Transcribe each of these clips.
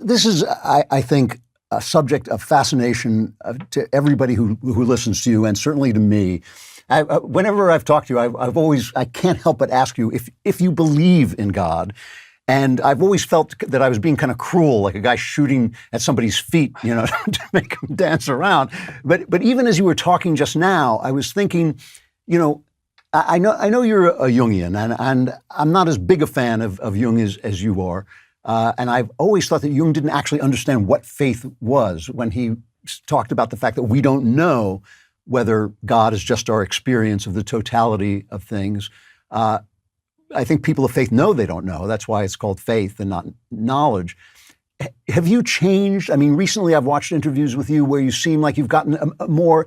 this is, I think, a subject of fascination to everybody who listens to you, and certainly to me. Whenever I've talked to you, I can't help but ask you if you believe in God. And I've always felt that I was being kind of cruel, like a guy shooting at somebody's feet, to make them dance around. But even as you were talking just now, I was thinking, I know you're a Jungian, and I'm not as big a fan of Jung as you are. And I've always thought that Jung didn't actually understand what faith was when he talked about the fact that we don't know whether God is just our experience of the totality of things. I think people of faith know they don't know. That's why it's called faith and not knowledge. Have you changed? I mean, recently I've watched interviews with you where you seem like you've gotten a more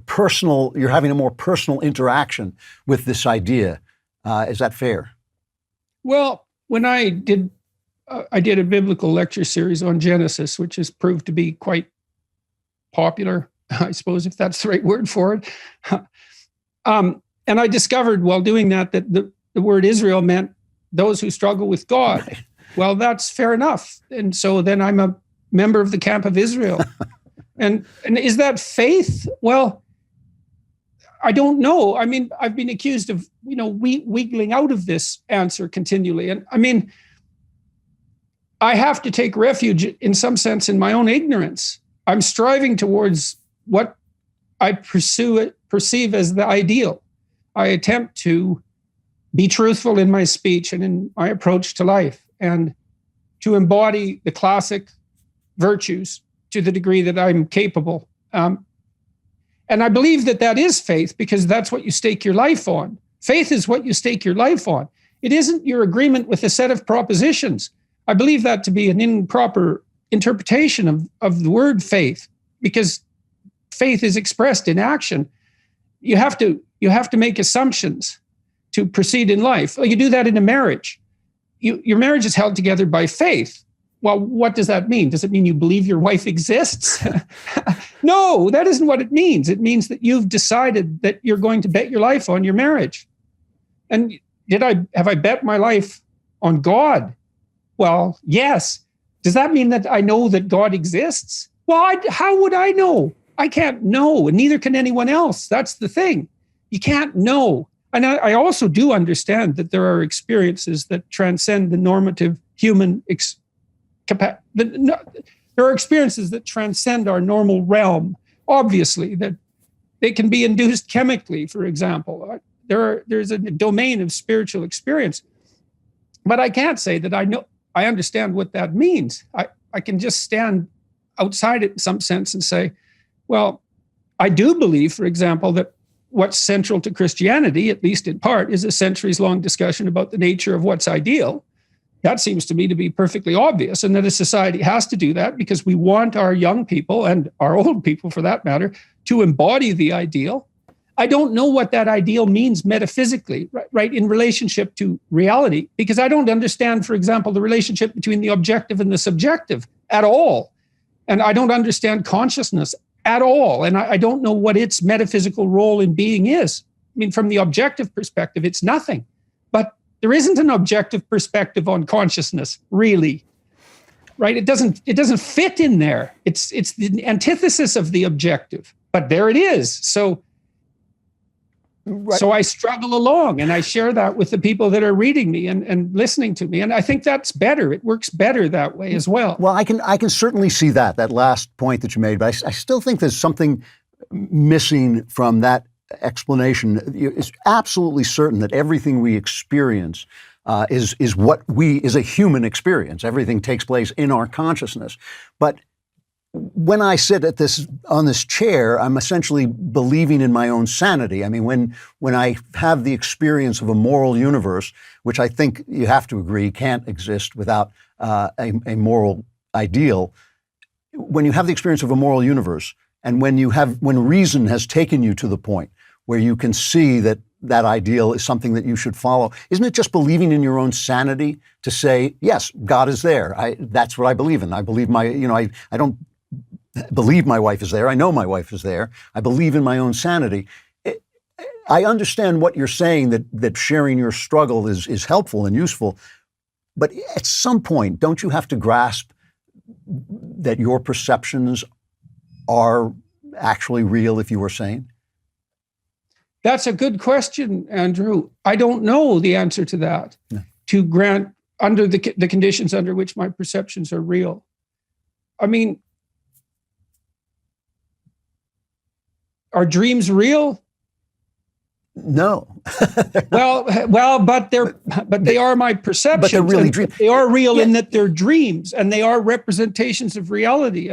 personal, you're having a more personal interaction with this idea. Is that fair? Well, when I did a biblical lecture series on Genesis, which has proved to be quite popular, I suppose, if that's the right word for it. And I discovered while doing that the word Israel meant those who struggle with God. Right. Well, that's fair enough. And so then I'm a member of the camp of Israel. and is that faith? Well, I don't know. I mean, I've been accused of, wiggling out of this answer continually. And I mean, I have to take refuge in some sense in my own ignorance. I'm striving towards what I perceive as the ideal. I attempt to be truthful in my speech and in my approach to life, and to embody the classic virtues to the degree that I'm capable. And I believe that is faith, because that's what you stake your life on. Faith is what you stake your life on. It isn't your agreement with a set of propositions. I believe that to be an improper interpretation of the word faith, because faith is expressed in action. You have to make assumptions to proceed in life. Well, you do that in a marriage. Your marriage is held together by faith. Well, what does that mean? Does it mean you believe your wife exists? No, that isn't what it means. It means that you've decided that you're going to bet your life on your marriage. And have I bet my life on God? Well, yes. Does that mean that I know that God exists? Well, how would I know? I can't know, and neither can anyone else. That's the thing. You can't know. And I also do understand that there are experiences that transcend the normative human there are experiences that transcend our normal realm, obviously, that they can be induced chemically, for example. There's a domain of spiritual experience. But I can't say that I understand what that means. I can just stand outside it in some sense and say, well, I do believe, for example, that what's central to Christianity, at least in part, is a centuries-long discussion about the nature of what's ideal. That seems to me to be perfectly obvious, and that a society has to do that because we want our young people, and our old people for that matter, to embody the ideal. I don't know what that ideal means metaphysically, right, in relationship to reality, because I don't understand, for example, the relationship between the objective and the subjective at all. And I don't understand consciousness at all. And I don't know what its metaphysical role in being is. I mean, from the objective perspective, it's nothing. But there isn't an objective perspective on consciousness, really, right? It doesn't fit in there. It's the antithesis of the objective, but there it is. So I struggle along, and I share that with the people that are reading me and listening to me. And I think that's better. It works better that way as well. Well, I can certainly see that last point that you made, but I still think there's something missing from that explanation. It's absolutely certain that everything we experience is a human experience. Everything takes place in our consciousness. But when I sit on this chair, I'm essentially believing in my own sanity. I mean, when I have the experience of a moral universe, which I think you have to agree can't exist without a moral ideal, when you have the experience of a moral universe, and when reason has taken you to the point where you can see that ideal is something that you should follow, isn't it just believing in your own sanity to say, yes, God is there. That's what I believe in. I believe I don't believe my wife is there. I know my wife is there. I believe in my own sanity. I understand what you're saying, that sharing your struggle is helpful and useful. But at some point, don't you have to grasp that your perceptions are actually real if you were sane? That's a good question, Andrew. I don't know the answer to that. No. To grant under the conditions under which my perceptions are real. I mean, are dreams real? No. But they are my perceptions. But they're really dreams. They are real in that they're dreams, and they are representations of reality.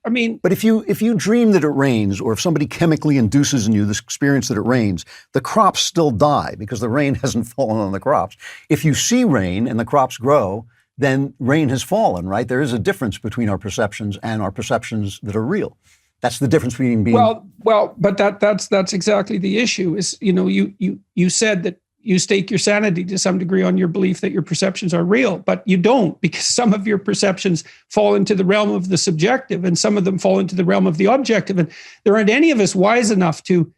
But if you dream that it rains, or if somebody chemically induces in you this experience that it rains, the crops still die because the rain hasn't fallen on the crops. If you see rain and the crops grow, then rain has fallen, right? There is a difference between our perceptions and our perceptions that are real. That's the difference between being but that's exactly the issue. Is you said that you stake your sanity to some degree on your belief that your perceptions are real, but you don't, because some of your perceptions fall into the realm of the subjective and some of them fall into the realm of the objective. And there aren't any of us wise enough to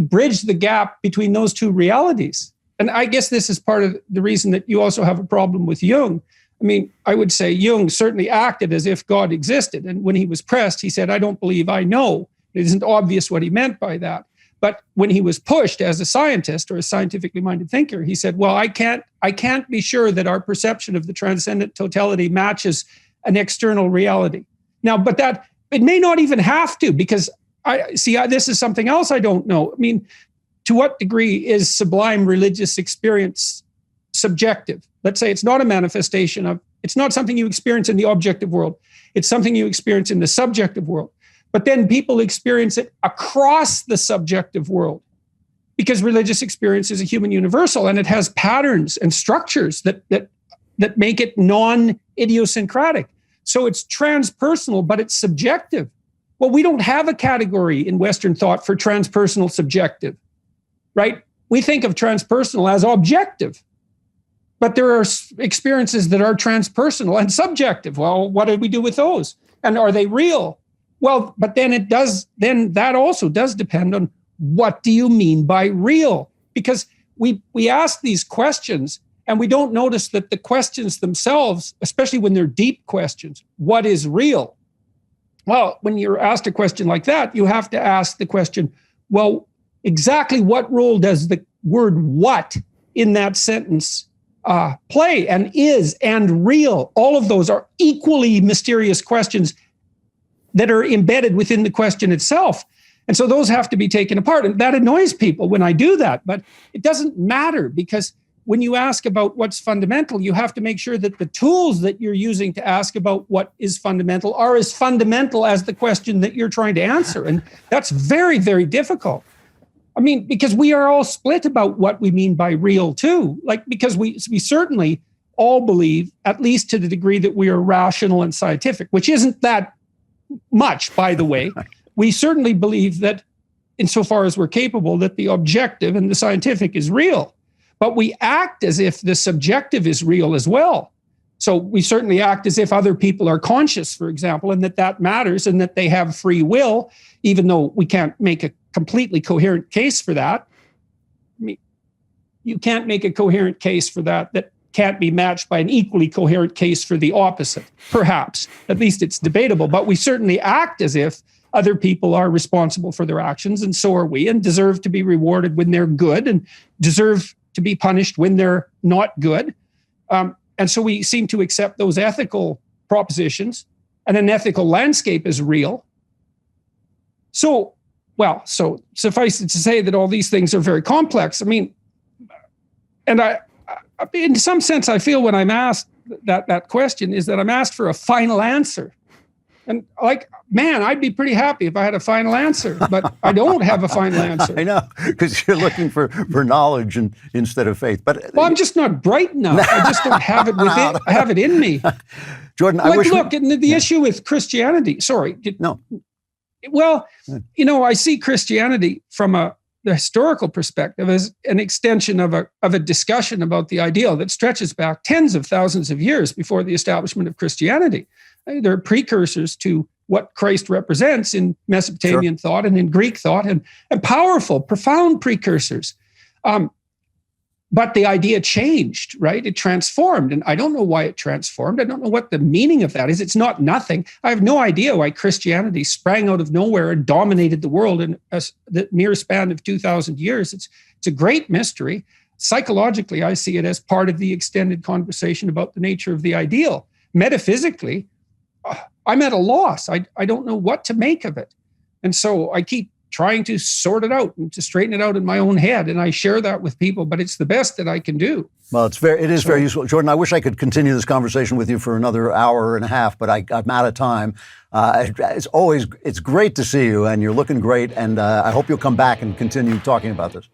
bridge the gap between those two realities. And I guess this is part of the reason that you also have a problem with Jung. I mean, I would say Jung certainly acted as if God existed. And when he was pressed, he said, "I don't believe I know." It isn't obvious what he meant by that. But when he was pushed as a scientist or a scientifically minded thinker, he said, "Well, I can't be sure that our perception of the transcendent totality matches an external reality." Now, but that it may not even have to, because this is something else I don't know. I mean, to what degree is sublime religious experience subjective? Let's say it's not a manifestation of, it's not something you experience in the objective world. It's something you experience in the subjective world. But then people experience it across the subjective world, because religious experience is a human universal, and it has patterns and structures that make it non-idiosyncratic. So it's transpersonal, but it's subjective. Well, we don't have a category in Western thought for transpersonal subjective, right? We think of transpersonal as objective, but there are experiences that are transpersonal and subjective. Well, what do we do with those? And are they real? Well, but then that also does depend on what do you mean by real? Because we ask these questions and we don't notice that the questions themselves, especially when they're deep questions, what is real? Well, when you're asked a question like that, you have to ask the question, well, exactly what role does the word "what" in that sentence play, and is, and real? All of those are equally mysterious questions that are embedded within the question itself. And so those have to be taken apart. And that annoys people when I do that, but it doesn't matter, because when you ask about what's fundamental, you have to make sure that the tools that you're using to ask about what is fundamental are as fundamental as the question that you're trying to answer. And that's very, very difficult. I mean, because we are all split about what we mean by real too. Like, because we certainly all believe, at least to the degree that we are rational and scientific, which isn't that much, by the way. We certainly believe that, insofar as we're capable, that the objective and the scientific is real. But we act as if the subjective is real as well. So we certainly act as if other people are conscious, for example, and that matters, and that they have free will, even though we can't make a completely coherent case for that. I mean, you can't make a coherent case for that can't be matched by an equally coherent case for the opposite, perhaps. At least it's debatable, but we certainly act as if other people are responsible for their actions, and so are we, and deserve to be rewarded when they're good, and deserve to be punished when they're not good. And so we seem to accept those ethical propositions, and an ethical landscape is real. So suffice it to say that all these things are very complex. I mean, and in some sense, I feel when I'm asked that question is that I'm asked for a final answer. And like, man, I'd be pretty happy if I had a final answer, but I don't have a final answer. I know, because you're looking for knowledge instead of faith. But I'm just not bright enough. I just don't have it within. I have it in me. Jordan, the issue with Christianity. Sorry. No. Well, I see Christianity from the historical perspective as an extension of a discussion about the ideal that stretches back tens of thousands of years before the establishment of Christianity. There are precursors to what Christ represents in Mesopotamian thought and in Greek thought, and powerful, profound precursors. But the idea changed, right? It transformed. And I don't know why it transformed. I don't know what the meaning of that is. It's not nothing. I have no idea why Christianity sprang out of nowhere and dominated the world in the mere span of 2,000 years. It's a great mystery. Psychologically, I see it as part of the extended conversation about the nature of the ideal. Metaphysically, I'm at a loss. I don't know what to make of it. And so I keep trying to sort it out and to straighten it out in my own head. And I share that with people, but it's the best that I can do. Well, it is very useful. Jordan, I wish I could continue this conversation with you for another hour and a half, but I'm out of time. It's great to see you, and you're looking great, and I hope you'll come back and continue talking about this.